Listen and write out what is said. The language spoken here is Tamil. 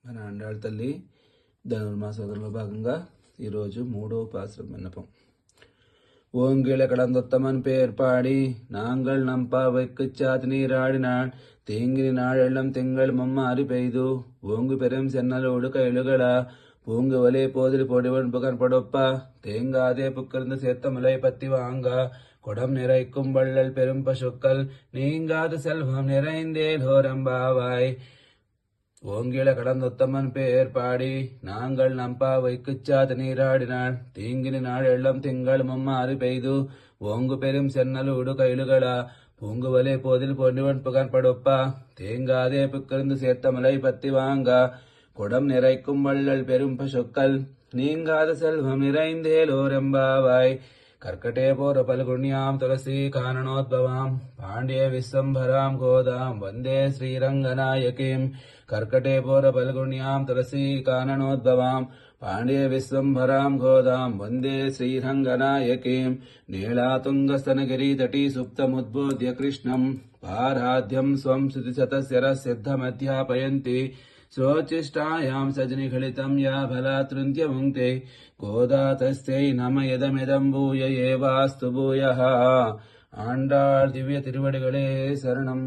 మన ఆండాళ్ళ తల్లి ధనుర్మాసంలో భాగంగా ఈరోజు 3వ పాసురం విన్నపం. ஓங்கில கடந்தொத்தமன் பேர் பாடி நாங்கள் நம்பா வைக்குச்சாத்து நீராடினாள் தேங்கினி நாளெல்லாம் திங்கள் மம்மாறி பெய்து ஓங்கு பெரும் சென்னலோடு கைழுகளா பூங்கு வலே போதில் பொடிவன் புகன் படொப்பா தேங்காதே புக்கிருந்து சேர்த்த முலை பத்தி வாங்கா குடம் நிறைக்கும் வள்ளல் பெரும் பசுக்கள் நீங்காது செல்வம் நிறைந்தேல் ஹோரம்பாவாய். ஓங்கில கடந்தொத்தமன் பேர் பாடி நாங்கள் நம்பா வைக்குச்சாத்து நீராடினாள் தீங்கினி நாளெல்லாம் திங்கள் மம்மாறு பெய்து ஓங்கு பெரும் சென்னலோடு கைழுகளா பூங்கு வலே போதில் பொன்னிவன் புகன் படொப்பா தேங்காதே புக்கிருந்து சேர்த்த மலை பத்தி வாங்கா குடம் நிறைக்கும் வள்ளல் பெரும் பசுக்கள் நீங்காத செல்வம் நிறைந்தேலோரெம்பாவாய். கர்க்கட்டே போர பல்குண்யாம் துளசி காரணோத்பவாம் பாண்டிய விஸ்வம்பராம் கோதாம் வந்தே ஸ்ரீரங்கநாயகீம். கர்க்கட்டே போர பல்குண்யாம் துளசி காரணோத்பவாம் பாண்டிய விஸ்வம்பராம் கோதாம் வந்தே ஸ்ரீரங்கநாயகீம். நீளாதுங்கस्तनगिरी तटी सुप्तमुद्बोध्य कृष्णम् पाराध्यम् स्वम् श्रुतिशतशिरसिद्धमध्यापयन्ति स्वोच्चिष्टायां सजनिघलितं या फलातृन्त्य भुङ्क्ते गोदा तस्यै नम यदमिदं भूय एवास्तु भूयः. ஆண்டாள் திவ்ய திருவடிகளே சரணம்.